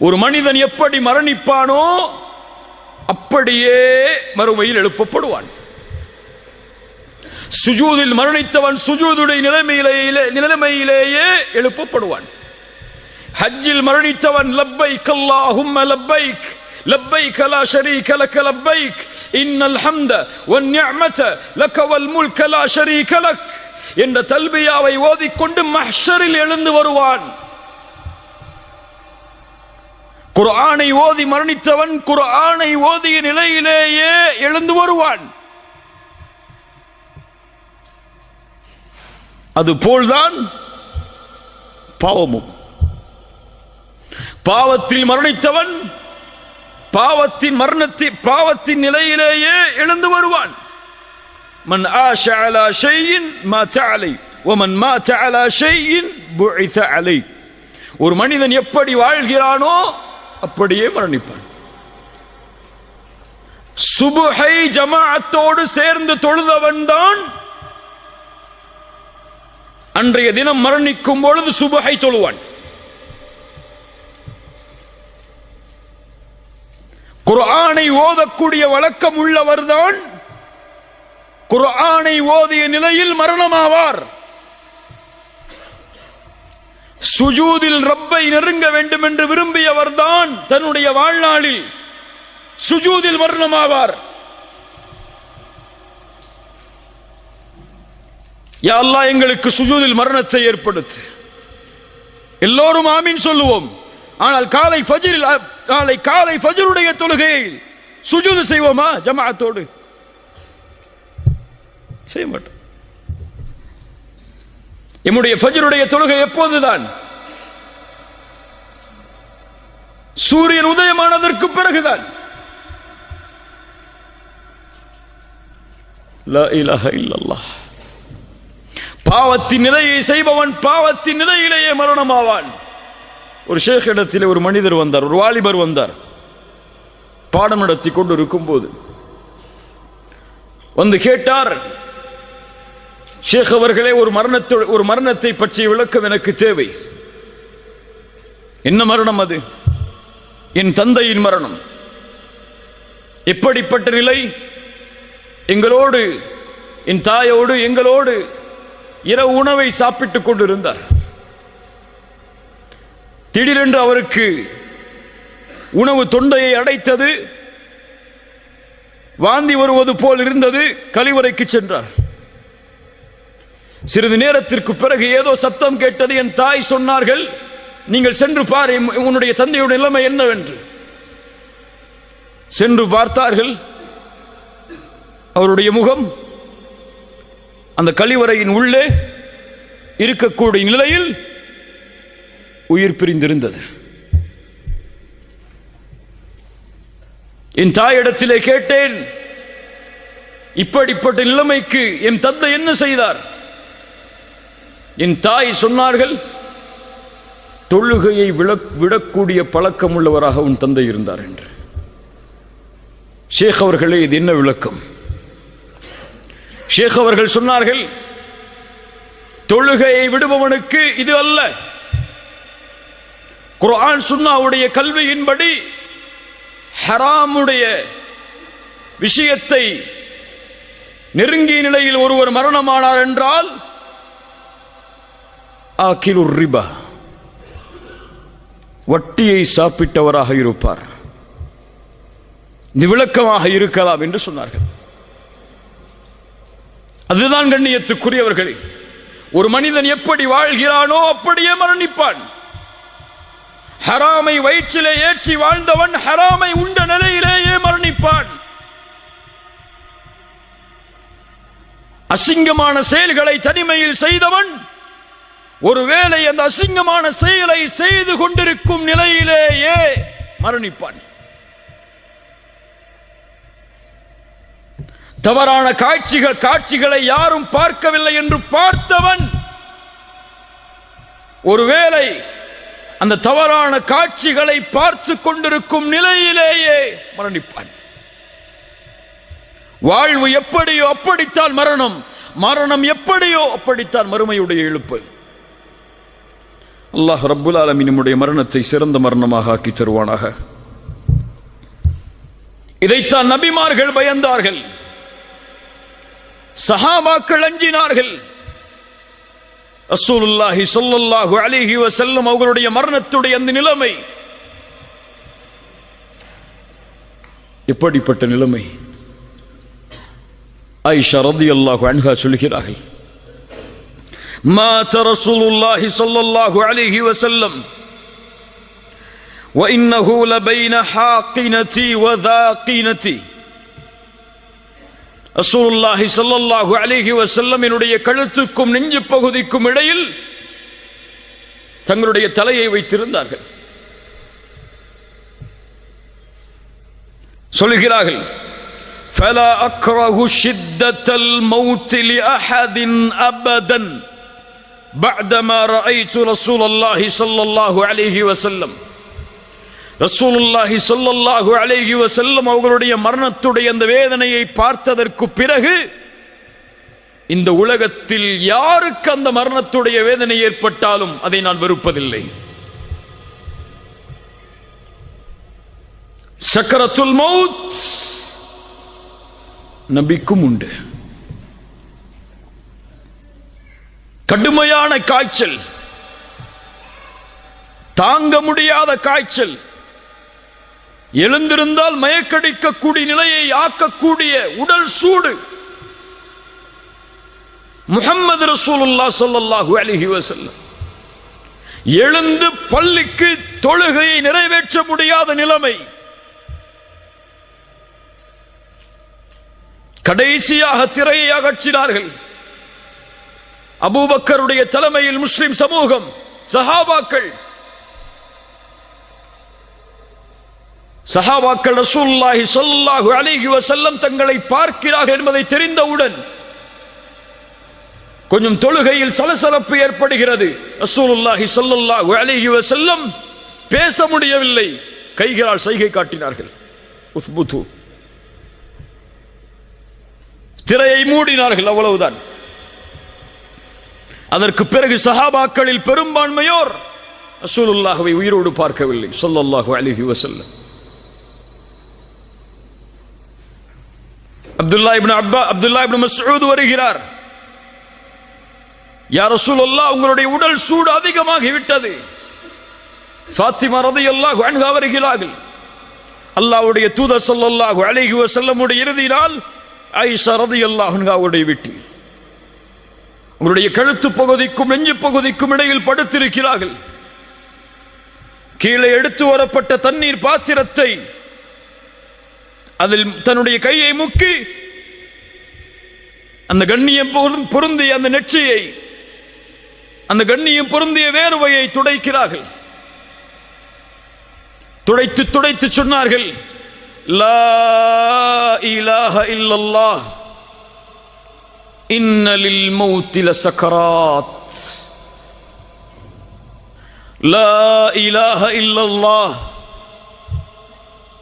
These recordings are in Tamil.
ஒரு மனிதன் எப்படி மரணிப்பானோ அப்படியே மறுமையில் எழுப்பப்படுவான். சுஜூதில் மரணித்தவன் சுஜூதுடைய நிலைமையிலேயே எழுப்பப்படுவான். ஹஜ்ஜில் மரணித்தவன் லப்பைக் அல்லாஹும்ம லப்பைக் லப்பைக் லா ஷரீக லக லப்பைக் இன்னல் ஹம்த வன் நிஅமத லக வல் முல்க லா ஷரீக லக் என்ற தல்பியாவை ஓதிக்கொண்டு மஹ்ஷரில் எழுந்து வருவான். குர்ஆனை ஓதி மரணித்தவன் குர்ஆனை ஓதிய நிலையிலேயே எழுந்து வருவான். அதுபோல்தான் பாவமும். பாவத்தில் மரணித்தவன் பாவத்தின் நிலையிலேயே எழுந்து வருவான். மன் ஆஷ அலா ஷைஇன் மாத அலை வமன் மாத அலா ஷைஇன் புஇத அலை. ஒரு மனிதன் எப்படி வாழ்கிறானோ அப்படியே மரணிப்பான். சுபஹை ஜமாஅத்தோடு சேர்ந்து தொழுதவன் தான் அன்றைய தினம் மரணிக்கும் பொழுது சுபஹை தொழுவான். குர்ஆனை ஓதக்கூடிய வழக்கம் உள்ளவர்தான் குர்ஆனை ஓதிய நிலையில் மரணமாவார். சுஜூதில் ரப்பை நெருங்க வேண்டும் என்று விரும்பியவர்தான் தன்னுடைய வாழ்நாளில் சுஜூதில் மரணமாவார். யா அல்லாஹ் எங்களுக்கு சுஜூதில் மரணத்தை ஏற்படுத்து. எல்லோரும் ஆமீன் சொல்லுவோம். ஆனால் காலை ஃபஜ்ருடைய தொழுகையில் சுஜூது செய்வோமா ஜமாஅத்தோடு? செய்ய மாட்டோம். நம்முடைய ஃபஜ்ருடைய தொழுகை எப்போதுதான்? சூரியன் உதயமானதற்கு பிறகுதான். லா இலாஹ இல்லல்லாஹ். பாவத்தின் நிலையை செய்பவன் பாவத்தின் நிலையிலேயே மரணமாவான். ஒரு ஷேக் இடத்திலே ஒரு மனிதர் வந்தார், ஒரு வாலிபர் வந்தார். பாடம் நடத்தி கொண்டு இருக்கும் போது வந்து கேட்டார், ஷேக் அவர்களே, ஒரு மரணத்தை பற்றிய விளக்கம் எனக்கு தேவை. என்ன மரணம் அது? என் தந்தையின் மரணம். எப்படிப்பட்ட நிலை? எங்களோடு, என் தாயோடு எங்களோடு இரவு உணவை சாப்பிட்டுக் கொண்டிருந்தார். திடீரென்று அவருக்கு உணவு தொண்டையை அடைத்தது, வாந்தி வருவது போல் இருந்தது. கழிவறைக்கு சென்றார். சிறிது நேரத்திற்கு பிறகு ஏதோ சத்தம் கேட்டது. என் தாய் சொன்னார்கள், நீங்கள் சென்று பார் உன்னுடைய தந்தையுடைய நிலைமை என்னவென்று. சென்று பார்த்தார்கள். அவருடைய முகம் அந்த கழிவறையின் உள்ளே இருக்கக்கூடிய நிலையில் உயிர் பிரிந்திருந்தது. என் தாயிடத்திலே கேட்டேன், இப்படிப்பட்ட நிலைமைக்கு என் தந்தை என்ன செய்தார்? என் தாய் சொன்னார்கள், தொழுகையை விடக்கூடிய பழக்கம் உள்ளவராக உன் தந்தை இருந்தார் என்று. ஷேக் அவர்களே, இது என்ன விளக்கம்? ஷேக் அவர்கள் சொன்னார்கள், தொழுகையை விடுபவனுக்கு இது அல்ல. குர்ஆன் சுன்னாவுடைய கல்வியின்படி ஹராமுடைய விஷயத்தை நெருங்கிய நிலையில் ஒருவர் மரணமானார் என்றால் ஆகிலுர் ரிபா, வட்டியை சாப்பிட்டவராக இருப்பார். இது விளக்கமாக இருக்கலாம் என்று சொன்னார்கள். அதுதான் கண்ணியத்துக்குரியவர்களே, ஒரு மனிதன் எப்படி வாழ்கிறானோ அப்படியே மரணிப்பான். ஹராமை வயிற்றிலே ஏற்றி வாழ்ந்தவன் ஹராமை உண்ட நிலையிலேயே மரணிப்பான். அசிங்கமான செயல்களை தனிமையில் செய்தவன் ஒருவேளை அந்த அசிங்கமான செயலை செய்து கொண்டிருக்கும் நிலையிலேயே மரணிப்பான். தவறான காட்சிகளை யாரும் பார்க்கவில்லை என்று பார்த்தவன் ஒருவேளை அந்த தவறான காட்சிகளை பார்த்து கொண்டிருக்கும் நிலையிலேயே மரணிப்பான். வாழ்வு எப்படியோ அப்படித்தான் மரணம், மரணம் எப்படியோ அப்படித்தான் மறுமையுடைய எழுப்பு. அல்லாஹ் ரப்புல் ஆலமீன் நம்முடைய மரணத்தை சிறந்த மரணமாக ஆக்கி தருவானாக. இதைத்தான் நபிமார்கள் பயந்தார்கள், சஹாபாக்கள் அஞ்சினார்கள். ரசூலுல்லாஹி ஸல்லல்லாஹு அலைஹி வஸல்லம் அவர்களுடைய மரணத்துடைய அந்த நிலைமை எப்படிப்பட்ட நிலைமை? ஆயிஷா ரலியல்லாஹு அன்ஹா சொல்கிறார்கள், மாத ரசூலுல்லாஹி ஸல்லல்லாஹு அலைஹி வஸல்லம் وإنه لبين حاقنتي وذاقنتي. ரசூலுல்லாஹி ஸல்லல்லாஹு அலைஹி வஸல்லம் என்னுடைய கழுத்துக்கும் நெஞ்சு பகுதிக்கும் இடையில் தங்களுடைய தலையை வைத்திருந்தார்கள். சொல்கிறார்கள், فلا أكره شدة الموت لأحد أبدا بعدما رأيت رسول الله صلى الله عليه وسلم. ரசூலுல்லாஹி ஸல்லல்லாஹு அலைஹி வஸல்லம் அவர்களுடைய மரணத்துடைய அந்த வேதனையை பார்த்ததற்கு பிறகு இந்த உலகத்தில் யாருக்கு அந்த மரணத்துடைய வேதனை ஏற்பட்டாலும் அதை நான் வெறுப்பதில்லை. சக்கரத்துல் மௌத் நபிக்கும் உண்டு. கடுமையான காய்ச்சல், தாங்க முடியாத காய்ச்சல், எழுந்திருந்தால் மயக்கடிக்கக்கூடிய நிலையை ஆக்கக்கூடிய உடல் சூடு. முஹம்மது ரசூலுல்லாஹ் ஸல்லல்லாஹு அலைஹி வஸல்லம் எழுந்து பள்ளிக்கு தொழுகையை நிறைவேற்ற முடியாத நிலைமை. கடைசியாக திரையை அகற்றினார்கள். அபூபக்கருடைய தலைமையில் முஸ்லிம் சமூகம், சஹாபாக்கள் ரசூலுல்லாஹி ஸல்லல்லாஹு அலைஹி வஸல்லம் தங்களை பார்க்கிறார்கள் என்பதை தெரிந்தவுடன் கொஞ்சம் தொழுகையில் சலசலப்பு ஏற்படுகிறது. ரசூலுல்லாஹி ஸல்லல்லாஹு அலைஹி வஸல்லம் பேச முடியவில்லை, கைகளால் சைகை காட்டினார்கள். உஸ்புது, திரையை மூடினார்கள், அவ்வளவுதான். அதற்கு பிறகு சஹாபாக்களில் பெரும்பான்மையோர் ரசூலுல்லாஹ்வை உயிரோடு பார்க்கவில்லை ஸல்லல்லாஹு அலைஹி வஸல்லம். அப்துல்லா இப்னு மஸ்ஊத் வருகிறார், யா ரசூலல்லாஹ், உங்களுடைய உடல் சூடு அதிகமாகி விட்டது. ஃபாத்திமா ரலியல்லாஹு அன்ஹா வருகிறார்கள். அல்லாஹ்வுடைய தூதர் ஸல்லல்லாஹு அலைஹி வஸல்லம் உடைய இறுதி நாள் ஆயிஷா ரலியல்லாஹு அன்ஹாவுடைய வீட்டில் உங்களுடைய கழுத்து பகுதிக்கும் நெஞ்சு பகுதிக்கும் இடையில் படுத்திருக்கிறார்கள். கீழே எடுத்து வரப்பட்ட தண்ணீர் பாத்திரத்தை அதில் தன்னுடைய கையை முக்கி அந்த கண்ணியம் பொருந்திய அந்த நெற்றியை, அந்த கண்ணியம் பொருந்திய வேர்வையை துடைக்கிறார்கள். துடைத்து துடைத்து சொன்னார்கள், லா இலாஹ இல்லல்லாஹ் இன்ன லில் மௌத்தி லசக்கராத். லா இலாஹ இல்லல்லாஹ்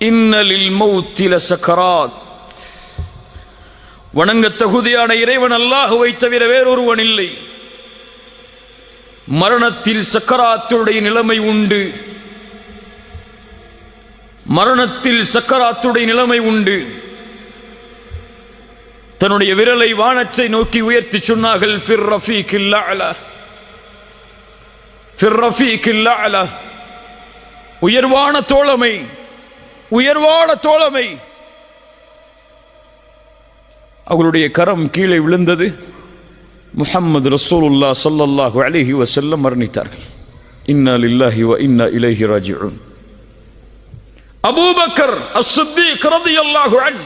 இன்ன லில் மௌத்தி லசக்கராத். வணங்க தகுதியான இறைவன் அல்லாஹ்வை தவிர வேறொருவன் இல்லை. மரணத்தில் சக்கராத்துடைய நிலைமை உண்டு. மரணத்தில் சக்கராத்துடைய நிலைமை உண்டு. தன்னுடைய விரலை வானத்தை நோக்கி உயர்த்தி சொன்னார்கள், ஃபிர் ரஃபீகில் அலா, ஃபிர் ரஃபீகில் அலா, உயர்வான தோழமை, உயர்வான தோழமை. அவர்களுடைய கரம் கீழே விழுந்தது. முஹம்மது ரசூலுல்லாஹ் ஸல்லல்லாஹு அலைஹி வஸல்லம் மரணித்தார்கள். இன்னா லில்லாஹி வ இன்னா இலைஹி ராஜிஊன். அபூபக்கர் அஸ்-சித்தீக் ரலியல்லாஹு அன்ஹு,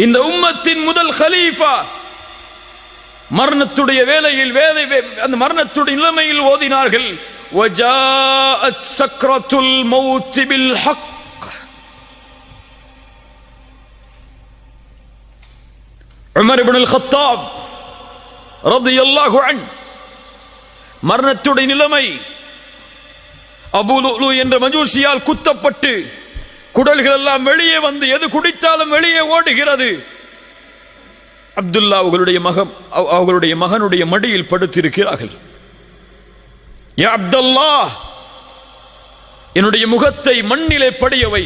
இந்த உம்மத்தின் முதல் கலீஃபா, மரணத்துடைய வேளையில் அந்த மரணத்துடைய நிலைமையில் ஓதினார்கள், வஜாஅத் சக்ரத்துல் மௌத் bill Haq. Umar ibn Al-Khattab ரலியல்லாஹு அன்ஹு, மரணத்துடைய நிலைமை, அபூ லுலு என்ற மஜூசியால் குத்தப்பட்டு குடல்கள் எல்லாம் வெளியே வந்து எது குடித்தாலும் வெளியே ஓடுகிறது. அப்துல்லா அவர்களுடைய மகனுடைய மடியில் படுத்திருக்கிறார்கள். யா அப்துல்லாஹ், என்னுடைய முகத்தை மண்ணிலே படியவை.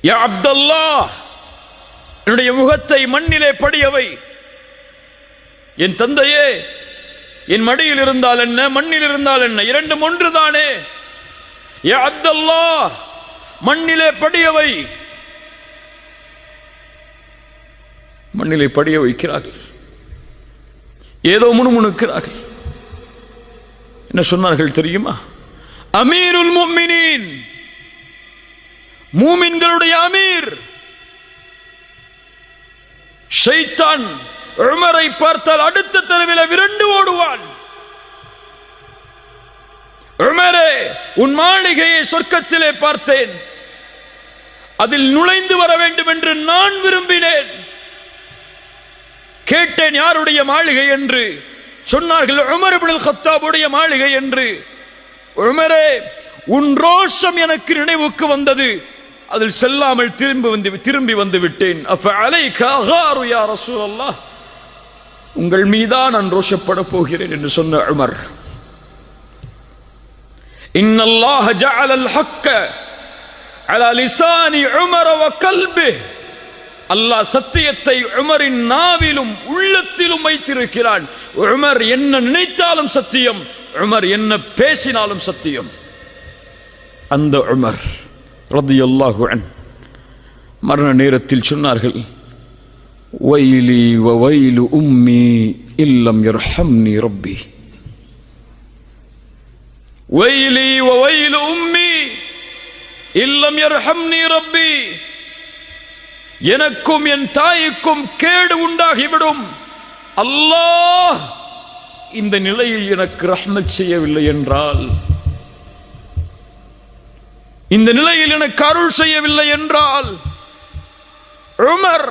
யா அப்துல்லாஹ், என்னுடைய முகத்தை மண்ணிலே படியவை. என் தந்தையே, என் மடியில் இருந்தால் என்ன, மண்ணில் இருந்தால் என்ன, இரண்டும் ஒன்றுதானே. யா அப்துல்லாஹ், மண்ணிலே படியவை. மண்ணிலே படிய வைக்கிறார்கள். ஏதோ முணுமுணுக்கிறார்கள். என்ன சொன்னார்கள் தெரியுமா? அமீருல் முஃமினீன், மூமின்களுடைய அமீர். ஷைத்தான் உமரை பார்த்தால் அடுத்த தெருவில் விரண்டு ஓடுவான். உமரே, உன் மாளிகையை சொர்க்கத்திலே பார்த்தேன், அதில் நுழைந்து வர வேண்டும் என்று நான் விரும்பினேன். கேட்டேன் யாருடைய மாளிகை என்று. சொன்னார்கள் உமர் இப்னுல் கத்தாபுடைய மாளிகை என்று. உமரே, உன் ரோஷம் எனக்கு நினைவுக்கு வந்தது, அதில் செல்லாமல் திரும்பி வந்து விட்டேன். அஃபஅலைக அகாரு யா ரசூலல்லாஹ், உங்கள் மீதான் நான் ரோஷப்பட போகிறேன் என்று சொன்ன உமர். இன்னல்லாஹ ஜஅலல் ஹக்க அலா லிசானி உமர் வ கல்பிஹ், அல்லாஹ் சத்தியத்தை உமரின் நாவிலும் உள்ளத்திலும் வைத்திருக்கிறான். உமர் என்ன நினைத்தாலும் சத்தியம், உமர் என்ன பேசினாலும் சத்தியம். அந்த உமர் ரலியல்லாஹு அன்ஹு மரண நேரத்தில் சொன்னார்கள், வைலி வ வைலு உம்மி இல்லம் யர்ஹம்னி ரப்பி. வைலி வ வைலு உம்மி இல்லம் யர்ஹம்னி ரப்பி. எனக்கும் என் தாய்க்கும் கேடு உண்டாகிவிடும், அல்லாஹ் இந்த நிலையில் எனக்கு ரஹ்மத் செய்யவில்லை என்றால், இந்த நிலையில் எனக்கு அருள் செய்யவில்லை என்றால். உமர்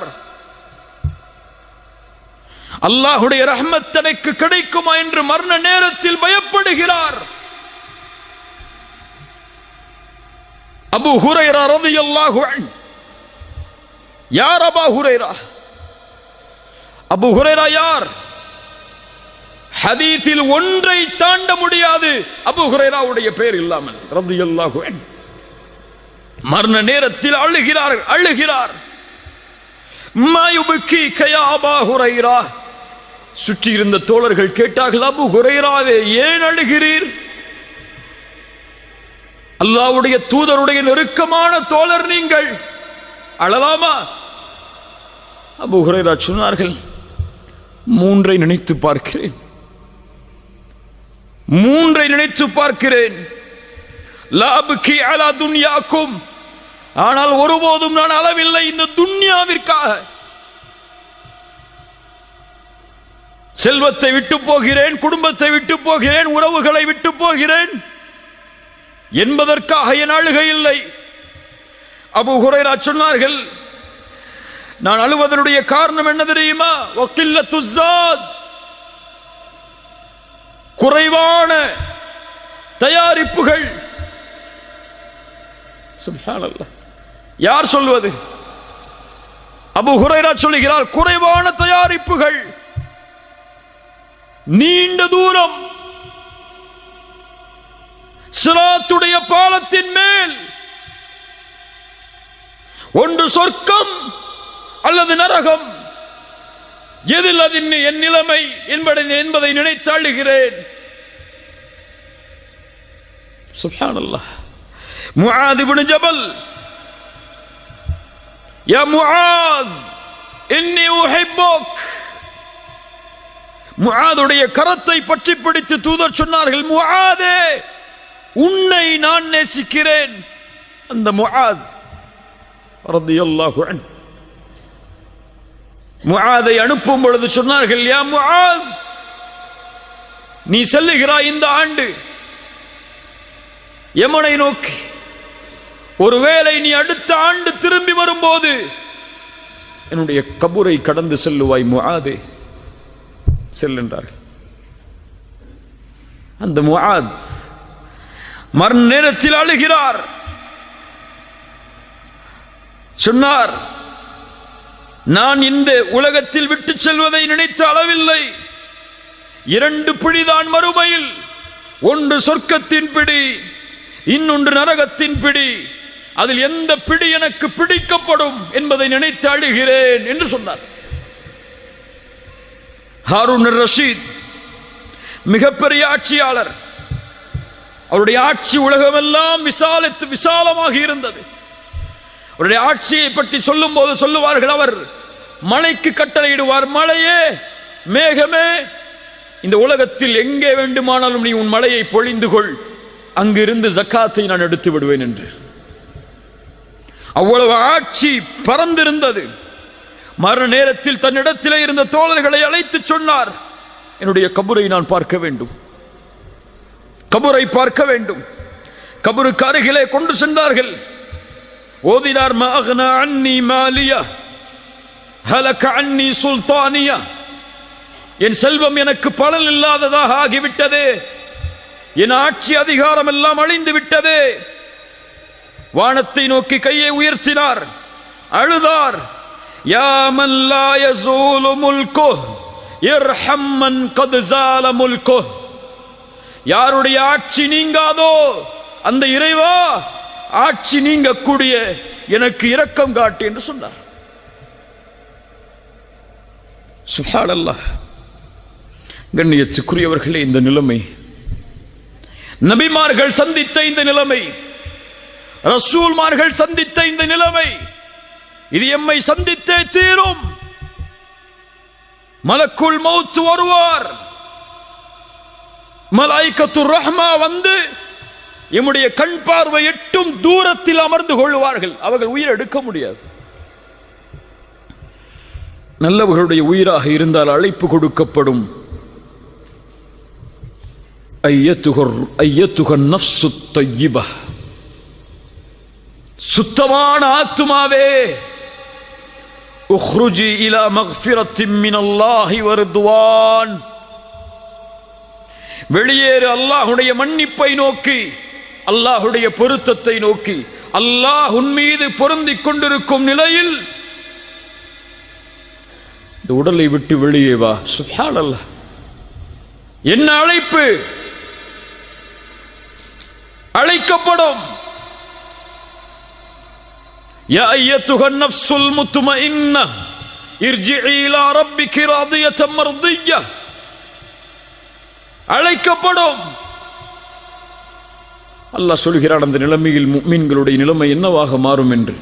அல்லாஹ்வுடைய ரஹ்மத் தனக்கு கிடைக்குமா என்று மரண நேரத்தில் பயப்படுகிறார். அபூ ஹுரைரா ரலியல்லாஹு அன்ஹு, யார் அபூ ஹுரைரா? அபூ ஹுரைரா யார்? ஹதீஸில் ஒன்றை தாண்ட முடியாது அபூ ஹுரைராவுடைய பெயர் இல்லாமல் ரலியல்லாஹு அன்ஹு. மரண நேரத்தில் அழுகிறார். மா யுபகீக யா அபூ ஹுரைரா. சுற்றி இருந்த தோழர்கள் கேட்டார்கள், அபூ ஹுரைராவே ஏன் அழுகிறீர்? அல்லாஹ்வுடைய தூதருடைய நெருக்கமான தோழர் நீங்கள், அழலாமா? அபூ ஹுரைரா சொன்னார்கள், மூன்றை நினைத்து பார்க்கிறேன். லா அப்கி அலா துன்யாக்கும், ஆனால் ஒருபோதும் நான் அளவில்லை இந்த துன்யாவிற்காக. செல்வத்தை விட்டு போகிறேன், குடும்பத்தை விட்டு போகிறேன், உறவுகளை விட்டு போகிறேன் என்பதற்காக என் அழுகை இல்லை. அபூ ஹுரைரா சொன்னார்கள், நான் அழுவதனுடைய காரணம் என்ன தெரியுமா? வக்கில்லத்து ஸாத், குறைவான தயாரிப்புகள். சுப்ஹானல்லாஹ், யார் சொல்வது? அபூ ஹுரைரா சொல்லுகிறார், குறைவான தயாரிப்புகள், நீண்ட தூரம், சிராத்துடைய பாலத்தின் மேல், ஒன்று சொர்க்கம் அல்லது நரகம், எதில் அது என் நிலைமை என்பதை நினைத்து அழுகிறேன். சுப்ஹானல்லாஹ். முஆத் இப்னு ஜபல், யா முஆத் இன்னி உஹிப்புக். முஆதுடைய கரத்தை பற்றி பிடித்து தூதர் சொன்னார்கள், முஆதே உன்னை நான் நேசிக்கிறேன். அந்த முஆத் ரலியல்லாஹு அன்ஹு முஆதை அனுப்பும் பொழுது சொன்னார்கள், யா முஆத், நீ செல்லுகிறாய் இந்த ஆண்டு யமனை நோக்கி, ஒருவேளை நீ அடுத்த ஆண்டு திரும்பி வரும்போது என்னுடைய கபூரை கடந்து செல்லுவாய் முஆதே, செல்கின்றார்கள். அந்த முஆத் மரண நேரத்தில் அழுகிறார். சொன்னார், நான் இந்த உலகத்தில் விட்டு செல்வதை நினைத்து அளவில்லை, 2 பிடிதான் மறுமையில். ஒன்று சொர்க்கத்தின் பிடி, இன்னொன்று நரகத்தின் பிடி. அதில் எந்த பிடி எனக்கு பிடிக்கப்படும் என்பதை நினைத்து அழுகிறேன் என்று சொன்னார். ஹாரூன் ரஷீத் மிகப்பெரிய ஆட்சியாளர். அவருடைய ஆட்சி உலகமெல்லாம் விசாலமாக இருந்தது. அவருடைய ஆட்சியை பற்றி சொல்லும் போது சொல்லுவார்கள், அவர் மழைக்கு கட்டளையிடுவார், மழையே மேகமே இந்த உலகத்தில் எங்கே வேண்டுமானாலும் நீ உன் மழையை பொழிந்து கொள், அங்கிருந்து ஜக்காத்தை நான் எடுத்து விடுவேன் என்று. அவ்வளவு ஆட்சி பறந்திருந்தது. மரண நேரத்தில் தன்னிடத்திலே இருந்த தோழர்களை அழைத்து சொன்னார், என்னுடைய கபரை நான் பார்க்க வேண்டும், கபரை பார்க்க வேண்டும். கபருக்கு அருகிலே கொண்டு சென்றார்கள். ஓதினார், மஅக்னா அன்னி மாலியா ஹலக அன்னி சுல்தானியா, என் செல்வம் எனக்கு பலன் இல்லாததாக ஆகிவிட்டதே, என் ஆட்சி அதிகாரம் எல்லாம் அழிந்து விட்டதே. வானத்தை நோக்கி கையை உயர்த்தினார், அழுதார். யா மன் லா யஸூலு முல்கு இர்ஹம் மன் கத் ஸால முல்கு, யாருடைய ஆட்சி நீங்காதோ அந்த இறைவா, ஆட்சி நீங்கக்கூடிய எனக்கு இரக்கம் காட்டு என்று சொன்னார். சுப்ஹானல்லாஹ். கண்ணியத்துக்குரியவர்களே, இந்த நிலைமை நபிமார்கள் சந்தித்த இந்த நிலைமை, ரசூல்மார்கள் சந்தித்த இந்த நிலைமை, இது எம்மை சந்தித்தே தீரும். மலக்குல் மௌத் வருவார், மலாயிகத்துர் ரஹ்மா வந்து எம்முடைய கண் பார்வை எட்டும் தூரத்தில் அமர்ந்து கொள்வார்கள். அவர்கள் உயிர் எடுக்க முடியாது. நல்லவர்களுடைய இருந்தால் அழைப்பு கொடுக்கப்படும். ஐயத்துகர் நஃப்சு தய்யிபா, சுத்தமான ஆத்துமாவே, உக்ருஜி இலா மக்ஃபிரத்தின் மினல்லாஹி வ ரித்வான், வெளியேறு அல்லாஹ்வுடைய மன்னிப்பை நோக்கி, அல்லாஹ்வுடைய பொருத்தத்தை நோக்கி. அல்லாஹ் உன் மீது பொருந்திக் கொண்டிருக்கும் நிலையில் இந்த உடலை விட்டு வெளியே வா. சுப்ஹானல்லாஹ். என்ன அழைப்பு! அழைக்கப்படும். யா அய்யத்துஹன் நஃப்ஸுல் முத்மஇன்னா இர்ஜிஇ இலா ரப்பிகி ராதியத்தன் மர்திய்யா, அழைக்கப்படும். அல்லாஹ் சொல்கிறான், அந்த நிலைமையில் முஃமின்களுடைய நிலைமை என்னவாக மாறும் என்று.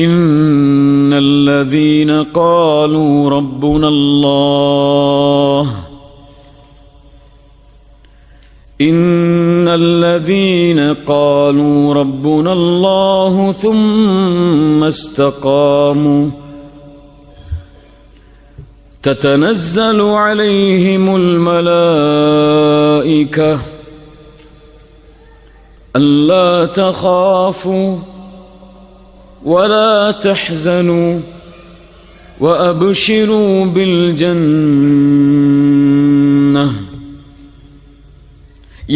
இன்னல்லதீன காலூ ரப்புனல்லாஹ், இன்னல்லதீன காலூ ரப்புனல்லாஹு ثم استقاموا تتنزل عليهم الملائكة ألا تخافوا ولا تحزنوا وأبشروا بالجنة.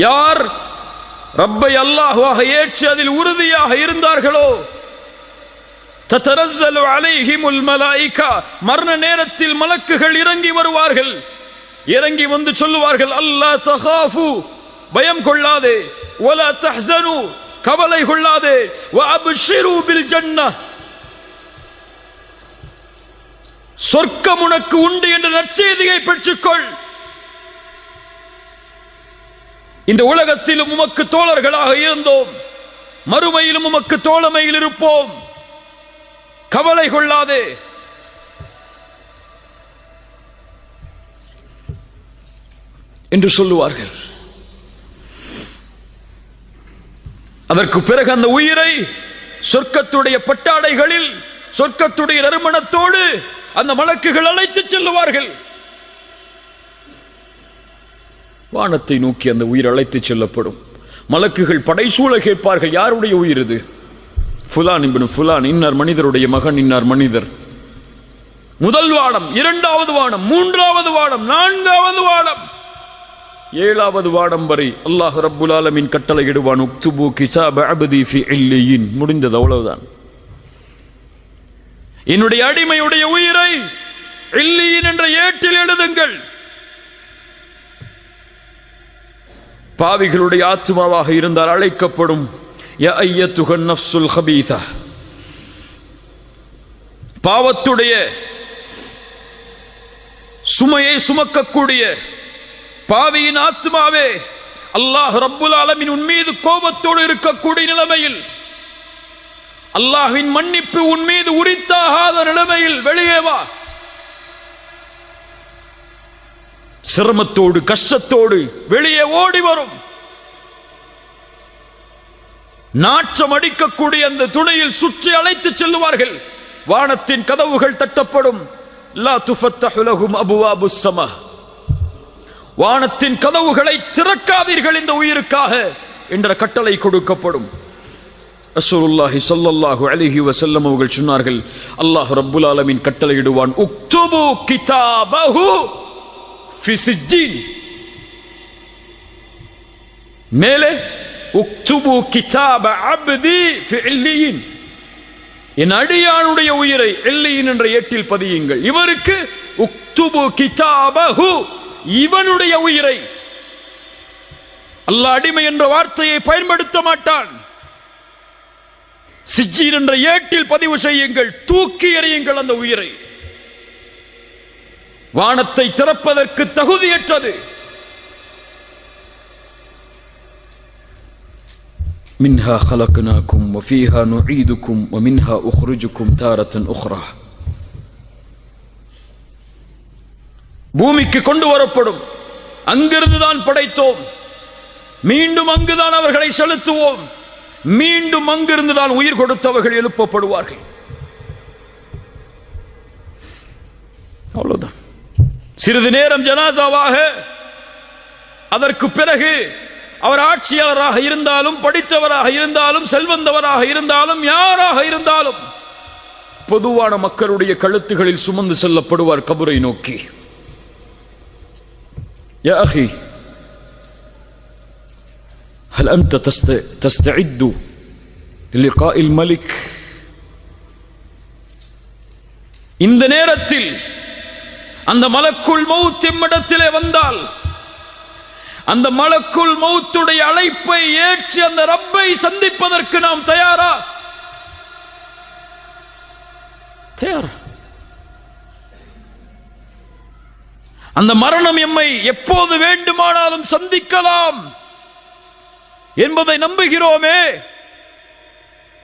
யார் ரப்பை அல்லாஹ்வாக ஏற்று அதில் உறுதியாக இருந்தார்களோ, தத்தனஸ்ஸலு அலைஹிமுல் மலாயிகா, மரண நேரத்தில் மலக்குகள் இறங்கி வருவார்கள். இறங்கி வந்து சொல்லுவார்கள், அல்லா தகாஃபு, பயம் கொள்ளாதே, வலா தஹ்ஸனு, கவலை கொள்ளாதே, வ அப்ஷிரு பில் ஜன்னah, சொர்க்கம் உனக்கு உண்டு என்ற நற்செய்தியை பெற்றுக்கொள். இந்த உலகத்திலும் உமக்கு தோழர்களாக இருந்தோம், மறுமையிலும் உமக்கு தோழமையில் இருப்போம், கவலை கொள்ளாதே. என்று சொல்லுவார்கள். அதற்கு பிறகு அந்த உயிரை சொர்க்கத்துடைய பட்டாடைகளில், சொர்க்கத்துடைய நறுமணத்தோடு அந்த மலக்குகள் அழைத்து செல்லுவார்கள். வானத்தை நோக்கி அந்த உயிர் அழைத்து செல்லப்படும். மலக்குகள் படைசூழ கேட்பார்கள், யாருடைய உயிர் இது? ஃபுலான் இப்னு ஃபுலான், இன்னார் மனிதருடைய மகன், இன்னார் மனிதர். முதல் வானம், இரண்டாவது வானம், மூன்றாவது வானம், நான்காவது வானம், ஏழாவது வானம் வரை அல்லாஹ் ரப்புல் ஆலமீன் கட்டளை இடுவான், உக்துபு கிதாப அப்தி ஃபி இல்லியின். முடிந்தது, அவ்வளவுதான். என்னுடைய அடிமையுடைய உயிரை இல்லியின் என்ற ஏட்டில் எழுதுங்கள். பாவிகளுடைய ஆத்மாவாக இருந்தால் அழைக்கப்படும் யா அய்யத்துஹன் நஃப்ஸுல் ஹபீஸா, பாவத்துடைய சுமையை சுமக்கக்கூடிய பாவியின் ஆத்மாவே, அல்லாஹ் ரப்புல் ஆலமீன் உன் மீது கோபத்தோடு இருக்கக்கூடிய நிலைமையில், அல்லாஹ்வின் மன்னிப்பு உன் மீது உரித்தாகாத நிலைமையில் வெளியே வா. சிரமத்தோடு கஷ்டத்தோடு வெளியே ஓடி வரும். நாற்றம் அடிக்கக்கூடிய அந்த துணையில் சுற்றி அழைத்து செல்லுவார்கள். வானத்தின் கதவுகள் தட்டப்படும். லா துஃபத்தஹு லஹும் அபுவாபுஸ் ஸமா, வானத்தின் கதவுகளை திறக்காதீர்கள் இந்த உயிருக்காக என்ற கட்டளை கொடுக்கப்படும். ரசூலுல்லாஹி ஸல்லல்லாஹு அலைஹி வஸல்லம் அவர்கள் சொன்னார்கள், அல்லாஹ் ரப்புல் ஆலமீன் கட்டளையிடுவான், உக்துபு கிதாபஹு ஃபி சிஜ்ஜீன், மேலே உக்துபு கிதாப அப்தி ஃபி இல்லியின், என் அடியானுடைய உயிரை இல்லியின் என்ற ஏட்டில் பதியுங்கள். இவருக்கு உக்துபு கிதாபஹு, இவனுடைய உயிரை. அல்லாஹ் அடிமை என்ற வார்த்தையை பயன்படுத்த மாட்டான். சிஜ்ஜீன் என்ற ஏட்டில் பதிவு செய்யுங்கள், தூக்கி எறியுங்கள் அந்த உயிரை. வானத்தை திறப்பதற்கு தகுதியற்றது. மின்ஹா خلقناكم وفيها نعيدكم ومنها أخرجكم تارة أخرى. பூமிக்கு கொண்டு வரப்படும், அங்கிருந்துதான் படைத்தோம், மீண்டும் அங்குதான் அவர்களை செலுத்துவோம், மீண்டும் அங்கிருந்துதான் உயிர் கொடுத்தவர்கள் எழுப்பப்படுவார்கள். அவ்வளவுதான். சிறிது நேரம் ஜனாசாவாக, அதற்கு பிறகு அவர் ஆட்சியாளராக இருந்தாலும், படித்தவராக இருந்தாலும், செல்வந்தவராக இருந்தாலும், யாராக இருந்தாலும் பொதுவான மக்களுடைய கழுத்துகளில் சுமந்து செல்லப்படுவார் கபரை நோக்கி. யா அஹி ஹல் அன்த தஸ்தஇது லிலிகாஇல் மலிக், இந்த நேரத்தில் அந்த மலக்குல் மௌத் எம்மிடத்திலே வந்தால், அந்த மலக்குல் மௌத்துடைய அழைப்பை ஏற்று அந்த ரப்பை சந்திப்பதற்கு நாம் தயாரா? தயாரா? அந்த மரணம் எம்மை எப்போது வேண்டுமானாலும் சந்திக்கலாம் என்பதை நம்புகிறோமே.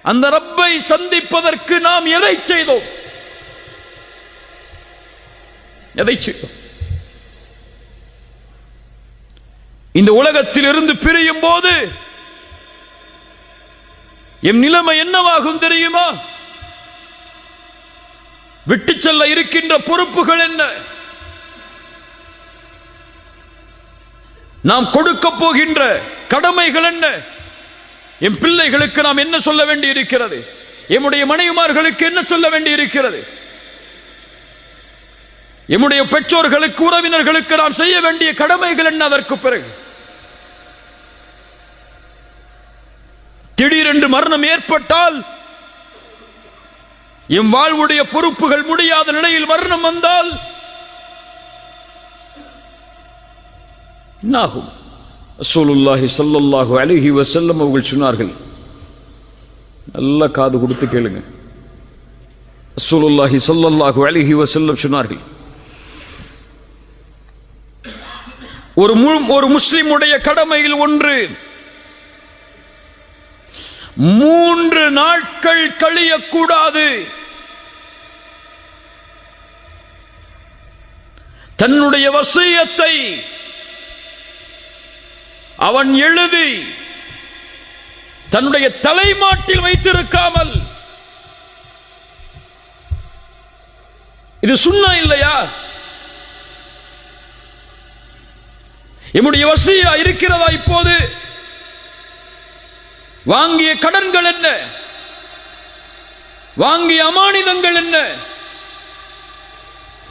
அந்த ரப்பை சந்திப்பதற்கு நாம் எதை செய்தோம்? எதை செய்தோம்? இந்த உலகத்தில் இருந்து பிரியும் போது எம் நிலைமை என்னவாகும் தெரியுமா? விட்டு செல்ல இருக்கின்ற பொறுப்புகள் என்ன? நாம் கொடுக்க போகின்ற கடமைகள் என்ன? என் பிள்ளைகளுக்கு நாம் என்ன சொல்ல வேண்டி இருக்கிறது? எம்முடைய மனைவிமார்களுக்கு என்ன சொல்ல வேண்டி இருக்கிறது? எம்முடைய பெற்றோர்களுக்கு, உறவினர்களுக்கு நாம் செய்ய வேண்டிய கடமைகள் என்ன? அதற்கு பிறகு திடீரென்று மரணம் ஏற்பட்டால், எம் வாழ்வுடைய பொறுப்புகள் முடியாத நிலையில் மரணம் வந்தால் என்னாகும்? ரசூலுல்லாஹி ஸல்லல்லாஹு அலைஹி வஸல்லம் அவர்கள் சொன்னார்கள், நல்ல காது கொடுத்து கேளுங்க. ரசூலுல்லாஹி ஸல்லல்லாஹு அலைஹி வஸல்லம் சொன்னார்கள், ஒரு முஸ்லிமுடைய கடமையில் ஒன்று 3 நாட்கள் கழியக்கூடாது. தன்னுடைய வசியத்தை அவன் எழுதி தன்னுடைய தலைமாட்டில் வைத்திருக்காமல், இது சுன்னா இல்லையா? என்னுடைய வசியா இருக்கிறதா? இப்போது வாங்கிய கடன்கள் என்ன? வாங்கிய அமானிதங்கள் என்ன?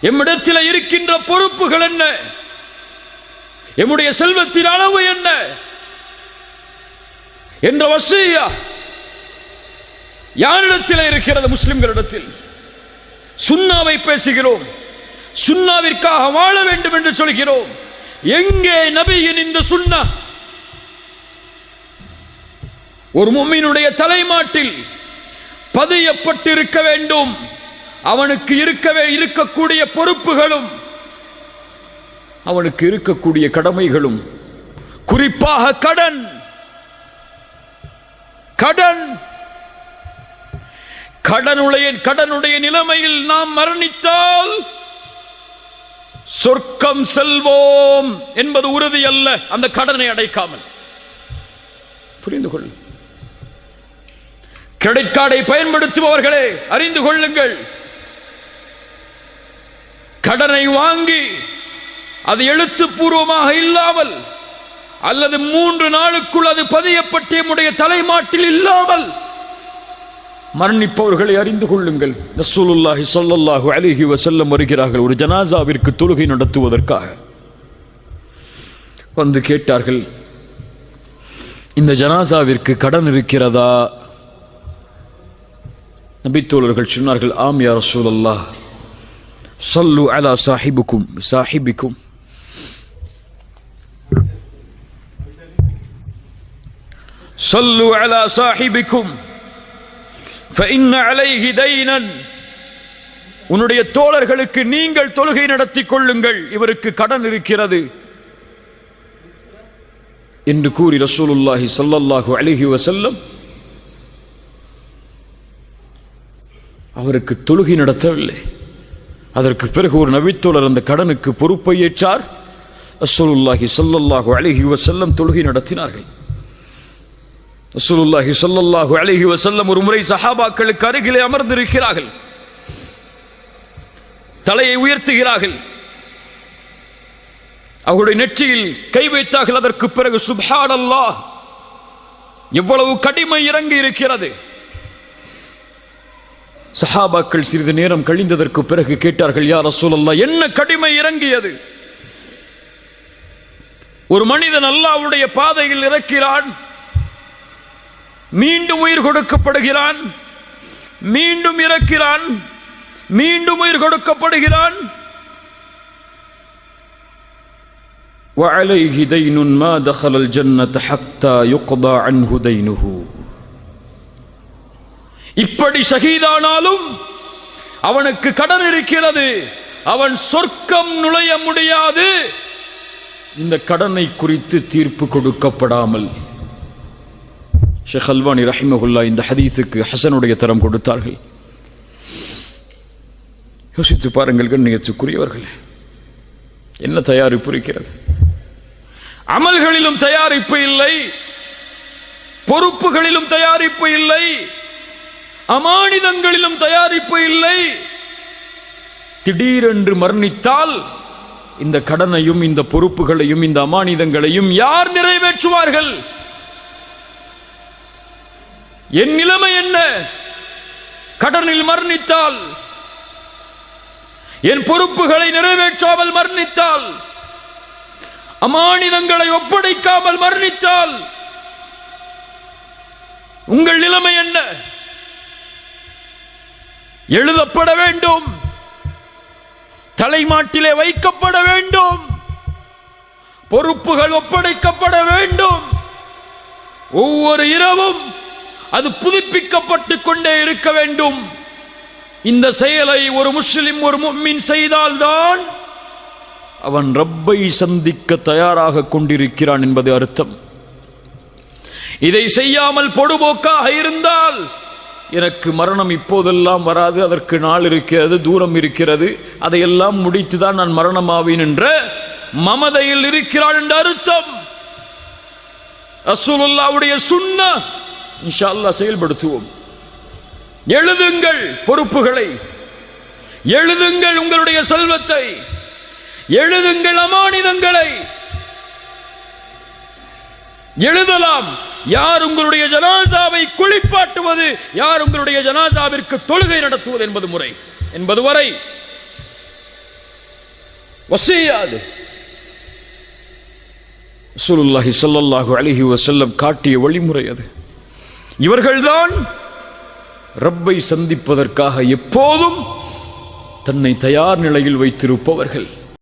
எம்மிடத்தில் இருக்கின்ற பொறுப்புகள் என்ன? எம்முடைய செல்வத்தின் அளவு என்ன என்ற வசியா யாரிடத்தில் இருக்கிறது? முஸ்லிம்களிடத்தில். சுன்னாவை பேசுகிறோம், சுன்னாவிற்காக வாழ வேண்டும் என்று சொல்கிறோம். எங்கே நபியின் இந்த சுன்னா? ஒரு முஃமினுடைய தலைமாட்டில் பதியப்பட்டிருக்க வேண்டும். அவனுக்கு இருக்கக்கூடிய பொறுப்புகளும் அவனுக்கு இருக்கக்கூடிய கடமைகளும், குறிப்பாக கடனுடைய நிலைமையில் நாம் மரணித்தால் சொர்க்கம் செல்வோம் என்பது உறுதி அல்ல, அந்த கடனை அடைக்காமல். புரிந்து கொள். கிரெடிட் கார்டை பயன்படுத்துபவர்களே அறிந்து கொள்ளுங்கள், கடனை வாங்கி அது எழுத்துப்பூர்வமாக இல்லாமல் அல்லது 3 நாளுக்குள் அது பதியப்பட்ட நம்முடைய தலைமாட்டில் இல்லாமல் மரணிப்பவர்களை அறிந்து கொள்ளுங்கள். ரசூலுல்லாஹி ஸல்லல்லாஹு அலைஹி வஸல்லம் வருகிறார்கள். ஒரு ஜனாசாவிற்கு தொழுகை நடத்துவதற்காக வந்து கேட்டார்கள், இந்த ஜனாசாவிற்கு கடன் இருக்கிறதா? நபி தோழர்கள் சொன்னார்கள், ஆம் யா ரசூலல்லாஹ், ஸல்லு அலா சாஹிபிக்கும் ஸல்லு அலா சாஹிபிக்கும் فإن عليه دينا. உன்னுடைய தோழர்களுக்கு நீங்கள் தொழுகை நடத்திக் கொள்ளுங்கள், இவருக்கு கடன் இருக்கிறது என்று கூறி ரசூலுல்லாஹி ஸல்லல்லாஹு அலைஹி வஸல்லம் அவருக்கு தொழுகை நடத்தவில்லை. அதற்கு பிறகு ஒரு நபித்தோழர் அந்த கடனுக்கு பொறுப்பை ஏற்றார். ரசூலுல்லாஹி ஸல்லல்லாஹு அலைஹி வஸல்லம் தொழுகை நடத்தினார்கள். ரசூலுல்லாஹி ஸல்லல்லாஹு அலைஹி வஸல்லம் ஒரு முறை சஹாபாக்களுக்கு அருகிலே அமர்ந்திருக்கிறார்கள். தலையை உயர்த்துகிறார்கள். அவருடைய நெற்றியில் கை வைத்தார்கள். அதற்கு பிறகு சுப்ஹானல்லாஹ், எவ்வளவு கடிமை இறங்கி இருக்கிறது. சஹாபாக்கள் சிறிது நேரம் கழிந்ததற்கு பிறகு கேட்டார்கள், யா ரசூலல்லாஹ், என்ன கடிமை இறங்கியது? ஒரு மனிதன் அல்லாஹ்வுடைய பாதையில் இறக்கிறான், மீண்டும் உயிர் கொடுக்கப்படுகிறான், மீண்டும் இறக்கிறான், மீண்டும் உயிர் கொடுக்கப்படுகிறான். وعليه دين ما دخل الجنة حتى يقضى عنه دينه. இப்படி ஷஹீதானாலும் அவனுக்கு கடன் இருக்கிறது, அவன் சொர்க்கம் நுழைய முடியாது, இந்த கடனை குறித்து தீர்ப்பு கொடுக்கப்படாமல். ஷேக் அல்பானி ரஹிமஹுல்லா இந்த ஹதீஸுக்கு ஹசனுடைய தரம் கொடுத்தார்கள். யோசித்து பாருங்கள் கண்ணியத்துக்குரியவர்கள், என்ன தயாரிப்பு இருக்கிறது? அமல்களிலும் தயாரிப்பு இல்லை, பொறுப்புகளிலும் தயாரிப்பு இல்லை, அமானிதங்களிலும் தயாரிப்பு இல்லை. திடீரென்று மரணித்தால் இந்த கடனையும் இந்த பொறுப்புகளையும் இந்த அமானிதங்களையும் யார் நிறைவேற்றுவார்கள்? என் நிலைமை என்ன? கடனில் மரணித்தால், என் பொறுப்புகளை நிறைவேற்றாமல் மரணித்தால், அமானிதங்களை ஒப்படைக்காமல் மரணித்தால் உங்கள் நிலைமை என்ன? எழுதப்பட வேண்டும், தலைமாட்டிலே வைக்கப்பட வேண்டும், பொறுப்புகள் ஒப்படைக்கப்பட வேண்டும். ஒவ்வொரு இரவும் அது புதுப்பிக்கப்பட்டுக் கொண்டே இருக்க வேண்டும். இந்த செயலை ஒரு முஸ்லிம், ஒரு முஃமின் செய்தால்தான் அவன் ரப்பை சந்திக்க தயாராக கொண்டிருக்கிறான் என்பது அர்த்தம். இதை செய்யாமல் பொடுபோக்காக இருந்தால், எனக்கு மரணம் இப்போதெல்லாம் வராது, அதற்கு நாள் இருக்கிறது, தூரம் இருக்கிறது, அதையெல்லாம் முடித்துதான் நான் மரணமாவேன் என்ற மமதையில் இருக்கிறான் என்ற அர்த்தம். ரசூலுல்லாஹ்வுடைய சுன்னah இன்ஷா அல்லாஹ் செயல்படுத்துவோம். எழுதுங்கள் பொறுப்புகளை, எழுதுங்கள் உங்களுடைய செல்வத்தை, எழுதுங்கள் அமானிதங்களை. எழுதலாம். யார் உங்களுடைய ஜனாசாவை குளிப்பாட்டுவது, யார் உங்களுடைய ஜனாசாவிற்கு தொழுகை நடத்துவது என்பது முறை என்பது வரை வசியாது. ரசூலுல்லாஹி ஸல்லல்லாஹு அலைஹி வஸல்லம் காட்டிய வழிமுறை அது. இவர்கள்தான் ரப்பை சந்திப்பதற்காக எப்போதும் தன்னை தயார் நிலையில் வைத்திருப்பவர்கள்.